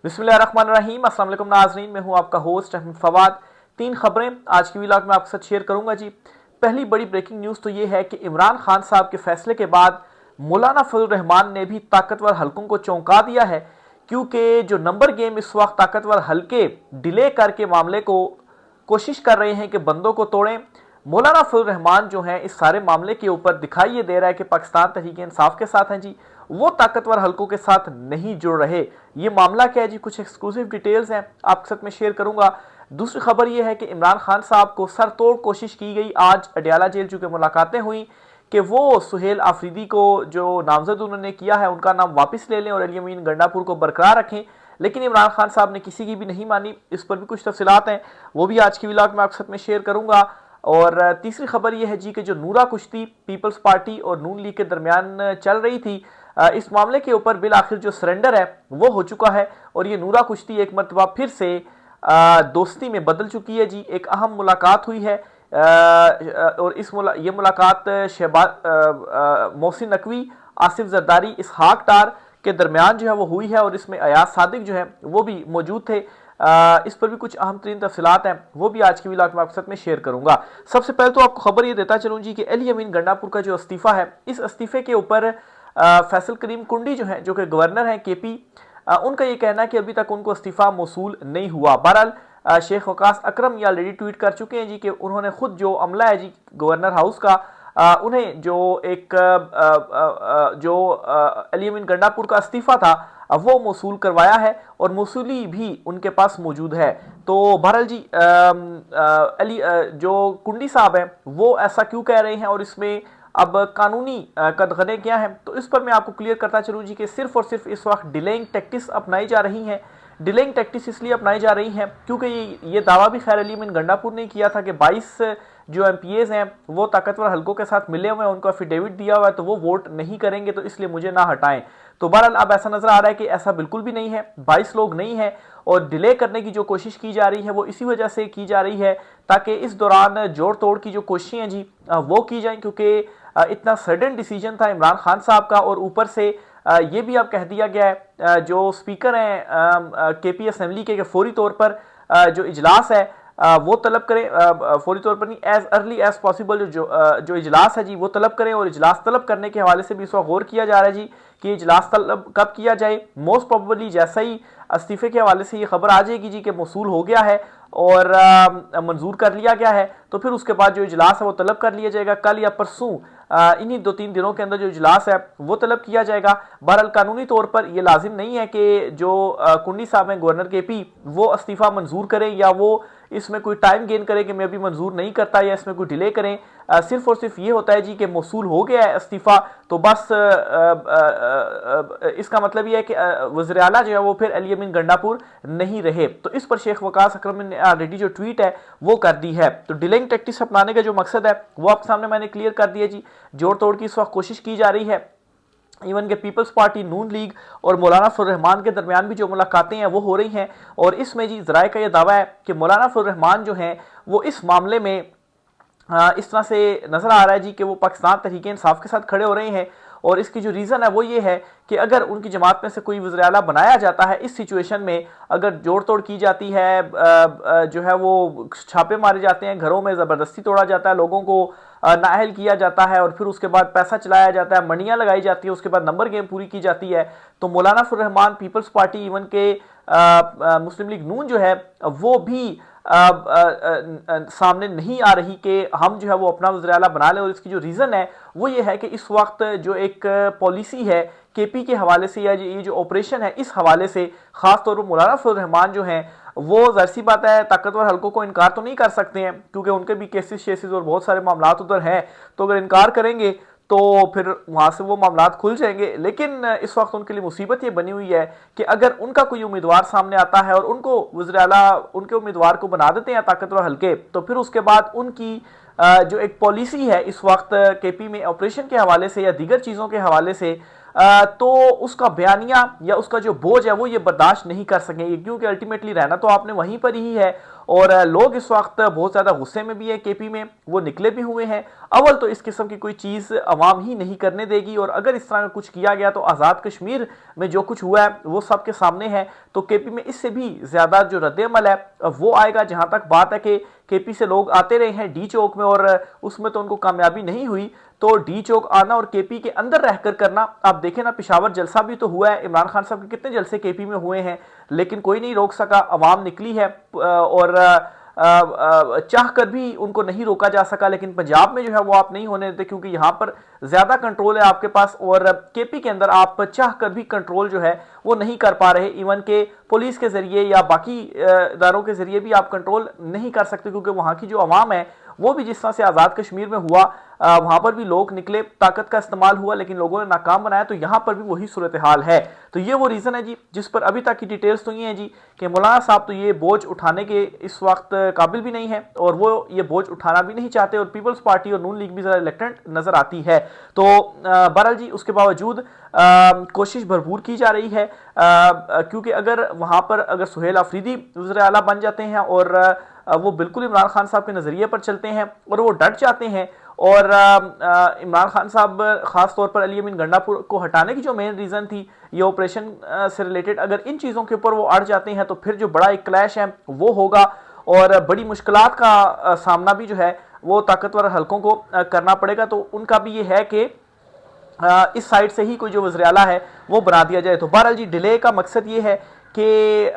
बिस्मिल्लाहिर्रहमानिर्रहीम। अस्सलाम वालेकुम नाज़रीन, मैं हूं आपका होस्ट अहमद फवाद। 3 खबरें आज की व्लॉग में आपके साथ शेयर करूंगा जी। पहली बड़ी ब्रेकिंग न्यूज़ तो ये है कि इमरान खान साहब के फैसले के बाद मौलाना फजल रहमान ने भी ताकतवर हलकों को चौंका दिया है, क्योंकि जो नंबर गेम इस वक्त ताकतवर हलके डिले करके मामले को कोशिश कर रहे हैं कि बंदों को तोड़ें। मौलाना फजल रहमान जो हैं इस सारे मामले के ऊपर दिखाई ये दे रहा है कि पाकिस्तान तहरीक इंसाफ के साथ हैं जी, वो ताकतवर हलकों के साथ नहीं जुड़ रहे। ये मामला क्या है जी, कुछ एक्सक्लूसिव डिटेल्स हैं आपके साथ में शेयर करूंगा। दूसरी खबर ये है कि इमरान खान साहब को सरतोड़ कोशिश की गई आज अडयाला जेल, चूंकि मुलाकातें हुई कि वो सुहेल आफरीदी को जो नामजद उन्होंने किया है उनका नाम वापस ले लें और अली अमीन गंडापुर को बरकरार रखें, लेकिन इमरान खान साहब ने किसी की भी नहीं मानी। इस पर भी कुछ तफसीलात हैं, वो भी आज की व्लॉग में आपके साथ में शेयर करूंगा। और तीसरी खबर यह है जी कि जो नूरा कुश्ती पीपल्स पार्टी और नून लीग के दरमियान चल रही थी, इस मामले के ऊपर बिल आखिर जो सरेंडर है वो हो चुका है और ये नूरा कुश्ती एक मरतबा फिर से दोस्ती में बदल चुकी है जी। एक अहम मुलाकात हुई है और ये मुलाकात मोहसिन नकवी, आसिफ जरदारी, इसहाक डार के दरमियान जो है वो हुई है और इसमें अयाज सादिक जो है वो भी मौजूद थे। इस पर भी कुछ अहम तरीन तफसीलात हैं, वो भी आज की व्लॉग में आपके साथ में शेयर करूंगा। सबसे पहले तो आपको खबर ये देता चलूं जी कि अली अमीन गंडापुर का जो इस्तीफा है, इस इस्तीफे के ऊपर फैसल करीम कुंडी जो है, जो कि गवर्नर हैं केपी, उनका ये कहना है कि अभी तक उनको इस्तीफा मौसूल नहीं हुआ। बहरहाल शेख वकास अकरम ये ऑलरेडी ट्वीट कर चुके हैं जी कि उन्होंने खुद जो अमला है जी गवर्नर हाउस का, उन्हें जो एक अली अमीन गंडापुर का इस्तीफा था वो मौसूल करवाया है और मौसूली भी उनके पास मौजूद है। तो बहरहाल जी जो कुंडी साहब हैं वो ऐसा क्यों कह रहे हैं और इसमें अब कानूनी कदगने क्या हैं, तो इस पर मैं आपको क्लियर करता चलूँ जी कि सिर्फ और सिर्फ इस वक्त डिलेइंग टैक्टिक्स अपनाई जा रही हैं। डिलेइंग टैक्टिक्स इसलिए अपनाई जा रही हैं क्योंकि ये दावा भी खैर अली अमीन गंडापुर ने किया था कि 22 जो एमपीएज हैं वो ताकतवर हलकों के साथ मिले हुए हैं, उनको एफिडेविट दिया हुआ है, तो वो वोट नहीं करेंगे, तो इसलिए मुझे ना हटाएं। तो बहरहाल अब ऐसा नजर आ रहा है कि ऐसा बिल्कुल भी नहीं है, 22 लोग नहीं है और डिले करने की जो कोशिश की जा रही है वो इसी वजह से की जा रही है ताकि इस दौरान जोड़ तोड़ की जो कोशिशें हैं जी वो की जाएं, क्योंकि इतना सडन डिसीजन था इमरान खान साहब का और ऊपर से ये भी अब कह दिया गया है जो स्पीकर हैं केपी असेंबली के फौरी तौर पर जो इजलास है वो तलब करें, फौरी तौर पर नहीं, एज अर्ली एज पॉसिबल जो इजलास है जी वो तलब करें। और इजलास तलब करने के हवाले से भी इस वक्त गौर किया जा रहा है जी कि इजलास तलब कब किया जाए। मोस्ट प्रोबेबली जैसा ही इस्तीफे के हवाले से ये खबर आ जाएगी जी कि मौसूल हो गया है और मंजूर कर लिया गया है, तो फिर उसके बाद जो इजलास है वो तलब कर लिया जाएगा। कल या परसों इन्हीं 2-3 दिनों के अंदर जो इजलास है वो तलब किया जाएगा। बहरहाल कानूनी तौर पर यह लाजिम नहीं है कि जो कुंडी साहब हैं गवर्नर केपी वो इस्तीफा मंजूर करें या वो इसमें कोई टाइम गेन करें कि मैं अभी मंजूर नहीं करता या इसमें कोई डिले करें। सिर्फ और सिर्फ ये होता है जी कि मौसूल हो गया है इस्तीफा, तो बस इसका मतलब ये है कि वज़ीर आला जो है वो फिर अली अमीन गंडापुर नहीं रहे। तो इस पर शेख वकास अकरम ने ऑलरेडी जो ट्वीट है वो कर दी है। तो डिलेइंग टैक्टिक्स अपनाने का जो मकसद है वो आपके सामने मैंने क्लियर कर दिया जी। जोड़ तोड़ की इस वक्त कोशिश की जा रही है। इवन के पीपल्स पार्टी, नून लीग और मौलाना फजल रहमान के दरमियान भी जो मुलाकातें हैं वो हो रही हैं और इसमें जी ज़राए का यह दावा है कि मौलाना फजल रहमान जो हैं वो इस मामले में इस तरह से नजर आ रहा है जी कि वो पाकिस्तान तहरीक इंसाफ के साथ खड़े हो रहे हैं और इसकी जो रीज़न है वो ये है कि अगर उनकी जमात में से कोई वज़ीर आला बनाया जाता है, इस सिचुएशन में अगर जोड़ तोड़ की जाती है, जो है वो छापे मारे जाते हैं, घरों में ज़बरदस्ती तोड़ा जाता है, लोगों को नाअहल किया जाता है और फिर उसके बाद पैसा चलाया जाता है, मंडियाँ लगाई जाती है, उसके बाद नंबर गेम पूरी की जाती है, तो मौलाना फजल रहमान, पीपल्स पार्टी, इवन के मुस्लिम लीग नून जो है वो भी सामने नहीं आ रही कि हम जो है वो अपना वज़ीर आला बना लें। और इसकी जो रीज़न है वो ये है कि इस वक्त जो एक पॉलिसी है केपी के हवाले से या ये जो ऑपरेशन है इस हवाले से, खास तौर पर मौलाना फजल रहमान जो हैं वो ज़ाहिर सी बात है ताकतवर हलकों को इनकार तो नहीं कर सकते हैं क्योंकि उनके भी केसेस शेसेस और बहुत सारे मामला उधर हैं, तो अगर इनकार करेंगे तो फिर वहाँ से वो मामला खुल जाएंगे। लेकिन इस वक्त उनके लिए मुसीबत ये बनी हुई है कि अगर उनका कोई उम्मीदवार सामने आता है और उनको वज़ीर आला उनके उम्मीदवार को बना देते हैं ताकतवर हल्के, तो फिर उसके बाद उनकी जो एक पॉलिसी है इस वक्त केपी में ऑपरेशन के हवाले से या दीगर चीज़ों के हवाले से तो उसका बयानिया या उसका जो बोझ है वो ये बर्दाश्त नहीं कर सकेंगे, क्योंकि अल्टीमेटली रहना तो आपने वहीं पर ही है। और लोग इस वक्त बहुत ज्यादा गुस्से में भी है, केपी में वो निकले भी हुए हैं। अव्वल तो इस किस्म की कोई चीज अवाम ही नहीं करने देगी, और अगर इस तरह का कुछ किया गया तो आजाद कश्मीर में जो कुछ हुआ है वो सबके सामने है। तो केपी में इससे भी ज्यादा जो रद्द-ए-अमल है वो आएगा। जहां तक बात है कि केपी से लोग आते रहे हैं डी चौक में और उसमें तो उनको कामयाबी नहीं हुई, तो डी चौक आना और केपी के अंदर रहकर करना, आप देखें ना, पिशावर जलसा भी तो हुआ है, इमरान खान साहब के कितने जलसे केपी में हुए हैं, लेकिन कोई नहीं रोक सका। अवाम निकली है और चाह कर भी उनको नहीं रोका जा सका। लेकिन पंजाब में जो है वो आप नहीं होने देते, क्योंकि यहां पर ज्यादा कंट्रोल है आपके पास, और केपी के अंदर आप चाह कर भी कंट्रोल जो है वो नहीं कर पा रहे। इवन के पुलिस के जरिए या बाकी इदारों के जरिए भी आप कंट्रोल नहीं कर सकते, क्योंकि वहां की जो अवाम है वो भी जिस तरह से आजाद कश्मीर में हुआ, वहां पर भी लोग निकले, ताकत का इस्तेमाल हुआ, लेकिन लोगों ने नाकाम बनाया। तो यहां पर भी वही सूरत हाल है। तो ये वो रीजन है जी जिस पर अभी तक की डिटेल्स तो ये है जी कि मौलाना साहब तो ये बोझ उठाने के इस वक्त काबिल भी नहीं है, और वो ये बोझ उठाना भी नहीं चाहते, और पीपल्स पार्टी और नून लीग भी जरा रिलेक्टेंट नजर आती है। तो बहरहाल जी उसके बावजूद कोशिश भरपूर की जा रही है, क्योंकि अगर वहां पर अगर सुहेल अफरीदी वज़ीर आला बन जाते हैं और वो बिल्कुल इमरान खान साहब के नजरिए पर चलते हैं और वो डट जाते हैं, और इमरान खान साहब खास तौर पर अली अमीन गंडापुर को हटाने की जो मेन रीजन थी ये ऑपरेशन से रिलेटेड, अगर इन चीजों के ऊपर वो अड़ जाते हैं तो फिर जो बड़ा एक क्लैश है वो होगा, और बड़ी मुश्किलात का सामना भी जो है वो ताकतवर हलकों को करना पड़ेगा। तो उनका भी ये है कि इस साइड से ही कोई जो वज़ीर आला है वो बना दिया जाए। तो बहरहाल जी डिले का मकसद ये है कि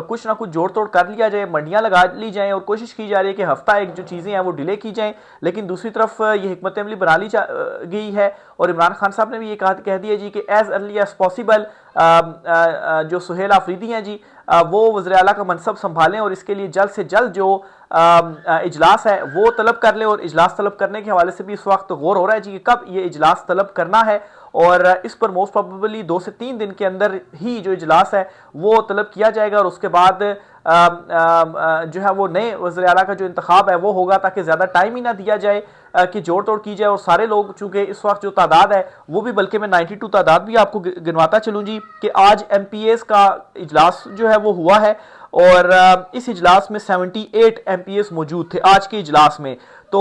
कुछ ना कुछ जोड़ तोड़ कर लिया जाए, मंडियां लगा ली जाएं, और कोशिश की जा रही है कि हफ्ता एक जो चीज़ें हैं वो डिले की जाएं। लेकिन दूसरी तरफ ये हिकमत अमली बना ली गई है, और इमरान खान साहब ने भी ये कह दिया जी कि एज अर्ली एज पॉसिबल जो सुहेल आफरीदी हैं जी वो वज़ीर आला का मनसब संभालें, और इसके लिए जल्द से जल्द जो इजलास है वो तलब कर ले। और इजलास तलब करने के हवाले से भी इस वक्त गौर हो रहा है जी कि कब ये इजलास तलब करना है, और इस पर मोस्ट प्रोबेबली 2 से 3 दिन के अंदर ही जो इजलास है वो तलब किया जाएगा, और उसके बाद जो है वो नए वज़ीर आला का जो इंतखाब है वो होगा, ताकि ज़्यादा टाइम ही ना दिया जाए कि जोड़ तोड़ की जाए। और सारे लोग चूंकि इस वक्त जो तादाद है वो भी, बल्कि मैं 92 तादाद भी आपको गिनवाता चलूँ जी कि आज MPAs का इजलास जो है वो हुआ है, और इस इजलास में 78 MPAs मौजूद थे आज के इजलास में। तो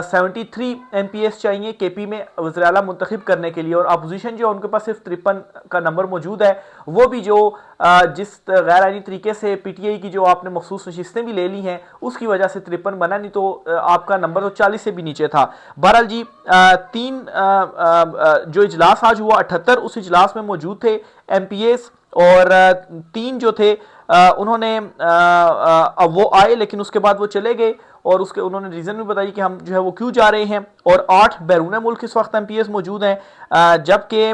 73 MPAs चाहिए केपी में वज़ीर आला मुंतखब करने के लिए, और अपोजिशन जो उनके पास सिर्फ 53 का नंबर मौजूद है, वो भी जो जिस गैर आईनी तरीके से PTI की जो आपने मखसूस नशिस्तें भी ले ली हैं उसकी वजह से 53 बना, नहीं तो आपका नंबर तो 40 से भी नीचे था। बहरहाल जी जो इजलास आज हुआ 78 उस इजलास में मौजूद थे MPAs, और 3 जो थे उन्होंने वो आए, लेकिन उसके बाद वो चले गए, और उसके उन्होंने रीजन भी बताई कि हम जो है वो क्यों जा रहे हैं। और 8 बैरून मुल्क इस वक्त MPAs मौजूद हैं, जबकि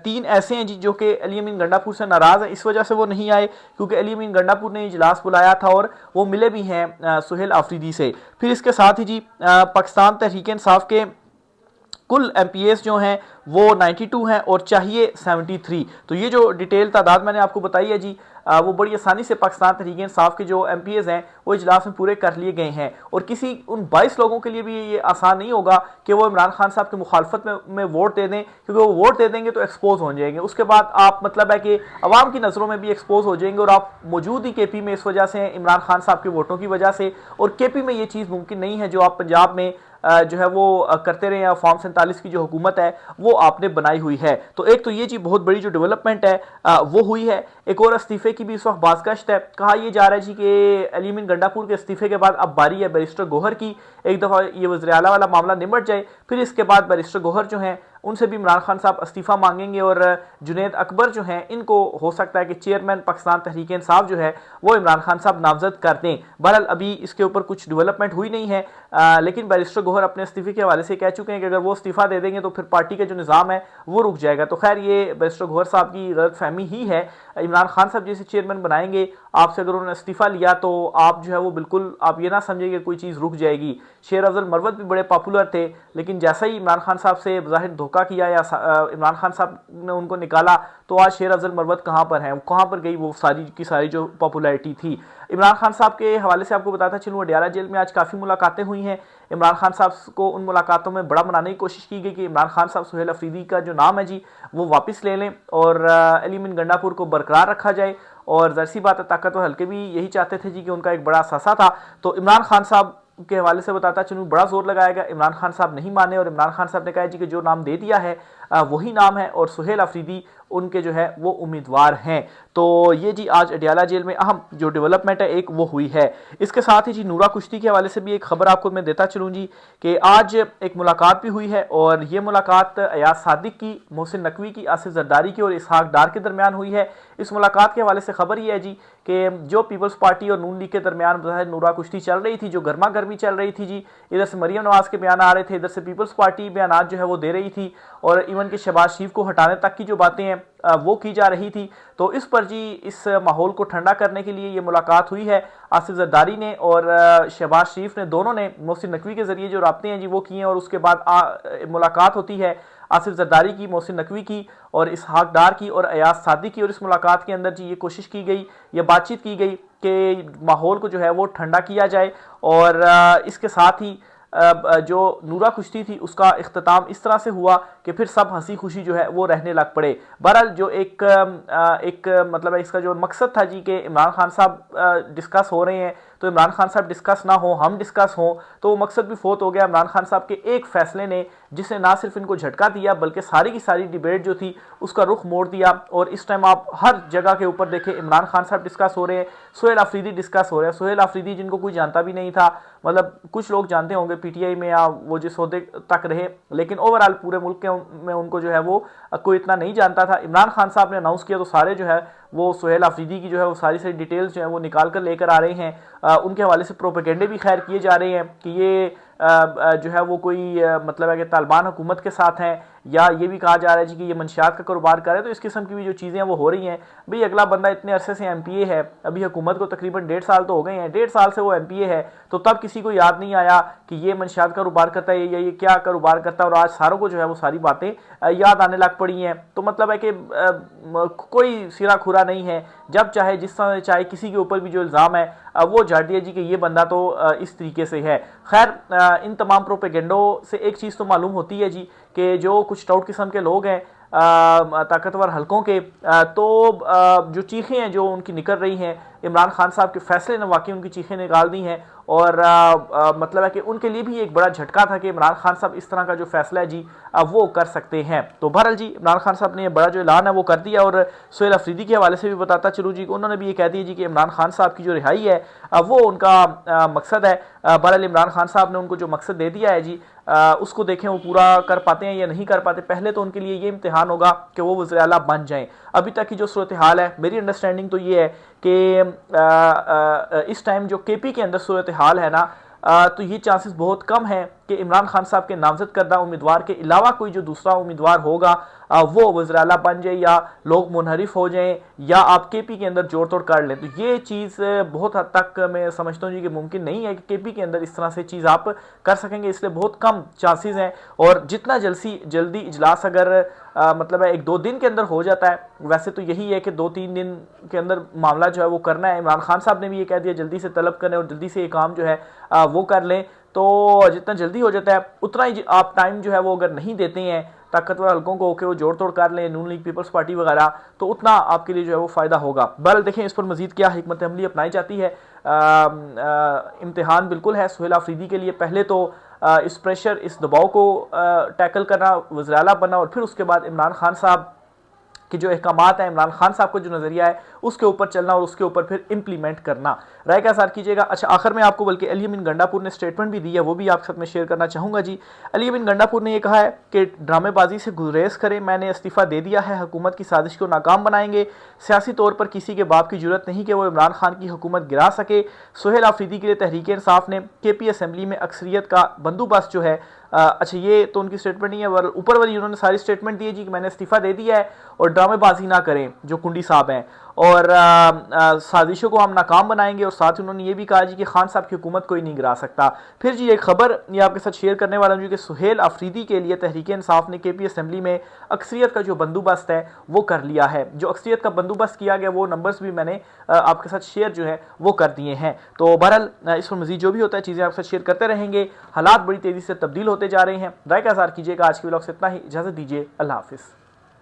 3 ऐसे हैं जी जो कि अली अमीन गंडापुर से नाराज हैं, इस वजह से वो नहीं आए, क्योंकि अली अमीन गंडापुर ने इजलास बुलाया था और वो मिले भी हैं सुहेल आफरीदी से। फिर इसके साथ ही जी पाकिस्तान तहरीक इंसाफ के कुल MPAs जो हैं वो 92 हैं और चाहिए 73। तो ये जो डिटेल तादाद मैंने आपको बताई है जी वो बड़ी आसानी से पाकिस्तान तहरीक इंसाफ के जो MPAs हैं वो इजलास में पूरे कर लिए गए हैं, और किसी उन 22 लोगों के लिए भी ये आसान नहीं होगा कि वो इमरान खान साहब की मुखालफत में वोट दे दें, क्योंकि वो वोट दे देंगे तो एक्सपोज हो जाएंगे, उसके बाद आप मतलब है कि अवाम की नज़रों में भी एक्सपोज हो जाएंगे, और आप मौजूद ही KP में इस वजह से इमरान खान साहब के वोटों की वजह से। और KP में ये चीज़ मुमकिन नहीं है जो आप पंजाब में जो है वो करते रहे हैं, फॉर्म 47 की जो हुकूमत है वो आपने बनाई हुई है। तो एक तो ये जी बहुत बड़ी जो डेवलपमेंट है वो हुई है। एक और इस्तीफे की भी इस वक्त बाज़गश्त है, कहा यह जा रहा है जी कि अली अमीन गंडापुर के इस्तीफे के बाद अब बारी है बैरिस्टर गौहर की, एक दफ़ा ये वज़ीर आला वाला मामला निमट जाए, फिर इसके बाद बैरिस्टर गौहर जो हैं उनसे भी इमरान खान साहब इस्तीफ़ा मांगेंगे, और जुनैद अकबर जो हैं इनको हो सकता है कि चेयरमैन पाकिस्तान तहरीक इंसाफ जो है वो इमरान खान साहब नामजद कर दें। बहरहाल अभी इसके ऊपर कुछ डेवलपमेंट हुई नहीं है, लेकिन बैरिस्टर गौहर अपने इस्तीफे के हवाले से कह चुके हैं कि अगर वो इस्तीफ़ा दे देंगे तो फिर पार्टी का जो निज़ाम है वो रुक जाएगा। तो खैर ये बैरिस्टर गौहर साहब की गलतफहमी ही है। इमरान खान साहब जैसे चेयरमैन बनाएंगे आपसे, अगर उन्होंने इस्तीफ़ा लिया तो आप जो है वो बिल्कुल आप ये ना समझिए कि कोई चीज़ रुक जाएगी। शेर अफजल मरवत भी बड़े पॉपुलर थे, लेकिन जैसा ही इमरान खान साहब से ज़ाहिर धोखा किया या इमरान खान साहब ने उनको निकाला, तो आज शेर अफजल मरवत कहाँ पर हैं, कहाँ पर गई वो सारी की सारी जो पॉपुलैरिटी थी। इमरान खान साहब के हवाले से आपको बताता चलूँ, अडयाला जेल में आज काफ़ी मुलाकातें हुई हैं। इमरान खान साहब को उन मुलाकातों में बड़ा बनाने की कोशिश की गई कि इमरान खान साहब सुहेल अफरीदी का जो नाम है जी वो वापस ले लें और अली अमीन गंडापुर को बरकरार रखा जाए। और ज़ाहिर सी बात है, ताकतवर हल्के भी यही चाहते थे जी कि उनका एक बड़ा सासा था। तो इमरान खान साहब के हवाले से बताता चलूँ, बड़ा जोर लगाया गया, इमरान खान साहब नहीं माने और इमरान खान साहब ने कहा जी कि जो नाम दे दिया है वही नाम है और सुहेल अफरीदी उनके जो है वो उम्मीदवार हैं। तो ये जी आज अडयाला जेल में अहम जो डेवलपमेंट है एक वो हुई है। इसके साथ ही जी नूरा कुश्ती के हवाले से भी एक खबर आपको मैं देता चलूँ जी कि आज एक मुलाकात भी हुई है और ये मुलाकात अयाज सादिक की, मोहसिन नकवी की, आसिफ जरदारी की और इसहाक डार के दरमियान हुई है। इस मुलाकात के हवाले से खबर ये है जी कि जो पीपल्स पार्टी और नून लीग के दरमियान नूरा कुश्ती चल रही थी, जो गर्मा गर्मी चल रही थी जी, इधर से मरियम नवाज के बयान आ रहे थे, इधर से पीपल्स पार्टी बयान जो है वो दे रही थी और इवन के शहबाज शरीफ को हटाने तक की जो बातें हैं वो की जा रही थी। तो इस पर जी इस माहौल को ठंडा करने के लिए ये मुलाकात हुई है। आसिफ जरदारी ने और शहबाज शरीफ ने दोनों ने मोहसिन नकवी के जरिए जो राब्ते हैं जी वो किए हैं और उसके बाद मुलाकात होती है आसिफ जरदारी की, मोहसिन नकवी की और इसहाक डार की और अयाज सादिक की। और इस मुलाकात के अंदर जी ये कोशिश की गई, ये बातचीत की गई कि माहौल को जो है वो ठंडा किया जाए और इसके साथ ही जो नूरा कुश्ती थी उसका इख्तिताम इस तरह से हुआ कि फिर सब हंसी खुशी जो है वो रहने लग पड़े। बहरहाल जो एक मतलब है इसका जो मकसद था जी कि इमरान खान साहब डिस्कस हो रहे हैं, तो इमरान खान साहब डिस्कस ना हो, हम डिस्कस हों, तो वो मकसद भी फोत हो गया। इमरान खान साहब के एक फैसले ने जिसने ना सिर्फ इनको झटका दिया बल्कि सारी की सारी डिबेट जो थी उसका रुख मोड़ दिया। और इस टाइम आप हर जगह के ऊपर देखें इमरान खान साहब डिस्कस हो रहे हैं, सुहेल अफरीदी डिस्कस हो रहे हैं। सुहेल अफरीदी जिनको कोई जानता भी नहीं था, मतलब कुछ लोग जानते होंगे पीटीआई में या वो जिस ओहदे तक रहे, लेकिन ओवरऑल पूरे मुल्क में उनको जो है वो कोई इतना नहीं जानता था। इमरान खान साहब ने अनाउंस किया तो सारे जो है वो सुहेल अफरीदी की जो है वो सारी डिटेल्स जो है वो निकाल कर लेकर आ रहे हैं। उनके हवाले से प्रोपेगेंडे भी खैर किए जा रहे हैं कि ये जो है वो कोई मतलब है कि तालिबान हुकूमत के साथ हैं, या ये भी कहा जा रहा है जी कि ये मंशियात का कारोबार कर रहे हैं। तो इस किस्म की भी जो चीज़ें हैं वो हो रही हैं। भाई अगला बंदा इतने अरसे से एमपीए है, अभी हुकूमत को तकरीबन 1.5 साल तो हो गए हैं, 1.5 साल से वो एमपीए है, तो तब किसी को याद नहीं आया कि ये मंशियात का कारोबार करता है या ये क्या कारोबार करता है, और आज सारों को जो है वो सारी बातें याद आने लग पड़ी हैं। तो मतलब है कि कोई सिरा खुरा नहीं है, जब चाहे जिस तरह चाहे किसी के ऊपर भी जो इल्ज़ाम है वो झाड़ दिया जी कि ये बंदा तो इस तरीके से है। खैर इन तमाम प्रोपेगेंडों से एक चीज़ तो मालूम होती है जी कि जो कुछ टाउट किस्म के लोग हैं ताकतवर हलकों के, तो जो चीखें हैं जो उनकी निकल रही हैं, इमरान खान साहब के फैसले ने वाकई उनकी चीखें निकाल दी हैं। और मतलब है कि उनके लिए भी एक बड़ा झटका था कि इमरान खान साहब इस तरह का जो फैसला है जी वो कर सकते हैं। तो बहरहाल जी इमरान खान साहब ने ये बड़ा जो ऐलान है वो कर दिया। और सुहेल अफरीदी के हवाले से भी बताता चलूँ जी, उन्होंने भी ये कह दिया जी कि इमरान खान साहब की जो रिहाई है वो उनका मकसद है। बहरहाल इमरान खान साहब ने उनको जो मकसद दे दिया है जी उसको देखें वो पूरा कर पाते हैं या नहीं कर पाते। पहले तो उनके लिए ये इम्तिहान होगा कि वो वज़ीर आला बन जाएं। अभी तक की जो सूरत हाल है, मेरी अंडरस्टैंडिंग तो ये है कि इस टाइम जो केपी के अंदर सूरत हाल है ना, तो ये चांसेस बहुत कम है कि इमरान खान साहब के नामजद करदा उम्मीदवार के अलावा कोई जो दूसरा उम्मीदवार होगा वो वज़ीर आला बन जाए या लोग मुनहरिफ हो जाएं या आप केपी के अंदर जोड़ तोड़ कर लें। तो ये चीज़ बहुत हद तक मैं समझता हूँ जी कि मुमकिन नहीं है कि केपी के अंदर इस तरह से चीज़ आप कर सकेंगे, इसलिए बहुत कम चांसेस हैं। और जितना जल्दी इजलास अगर मतलब है 1-2 दिन के अंदर हो जाता है, वैसे तो यही है कि 2-3 दिन के अंदर मामला जो है वो करना है। इमरान खान साहब ने भी ये कह दिया जल्दी से तलब करें और जल्दी से ये काम जो है वो कर लें। तो जितना जल्दी हो जाता है उतना ही आप टाइम जो है वो अगर नहीं देते हैं ताकतवर हल्कों को कि वो जोड़ तोड़ कर लें, नून लीग, पीपल्स पार्टी वगैरह, तो उतना आपके लिए जो है वो फ़ायदा होगा। बहरहाल देखें इस पर मजीद क्या हिकमत अमली अपनाई जाती है। इम्तिहान बिल्कुल है सुहेल अफरीदी के लिए। पहले तो इस प्रेशर, इस दबाव को टैकल करना, वज़ीर आला बनना, और फिर उसके बाद इमरान खान साहब कि जो अहकामात हैं, इमरान खान साहब का जो नज़रिया है उसके ऊपर चलना और उसके ऊपर फिर इम्प्लीमेंट करना। राय का साथ कीजिएगा। अच्छा, आखिर में आपको बल्कि अली अमीन गंडापुर ने स्टेटमेंट भी दी है, वो भी आपके साथ में शेयर करना चाहूँगा जी। अली अमीन गंडापुर ने यह कहा है कि ड्रामेबाजी से गुरेज करें, मैंने इस्तीफ़ा दे दिया है, हुकूमत की साजिश को नाकाम बनाएंगे। सियासी तौर पर किसी के बाप की जरूरत नहीं कि वो इमरान खान की हुकूमत गिरा सके। सुहेल अफरीदी के लिए तहरीक इंसाफ ने केपी असम्बली में अक्सरियत का बंदोबस्त जो है, अच्छा ये तो उनकी स्टेटमेंट नहीं है, ऊपर वाली उन्होंने सारी स्टेटमेंट दी है जी कि मैंने इस्तीफ़ा दे दिया है और ड्रामेबाजी ना करें जो कुंडी साहब हैं। और साजिशों को हम नाकाम बनाएंगे। और साथ ही उन्होंने ये भी कहा जी कि खान साहब की हुकूमत कोई नहीं गिरा सकता। फिर जी एक खबर ये आपके साथ शेयर करने वाला हूँ कि सुहेल अफरीदी के लिए तहरीक इंसाफ ने केपी असेंबली में अक्सरियत का जो बंदोबस्त है वो कर लिया है। जो अक्सरियत का बंदोबस्त किया गया वो नंबर्स भी मैंने आपके साथ शेयर जो है वो कर दिए हैं। तो बहरहाल इस पर मजीद जो भी होता है चीज़ें आपके साथ शेयर करते रहेंगे। हालात बड़ी तेज़ी से तब्दील होते जा रहे हैं। राय का इज़हार कीजिएगा। आज के व्लॉग से इतना ही, इजाज़त दीजिए। अल्लाह हाफिज़।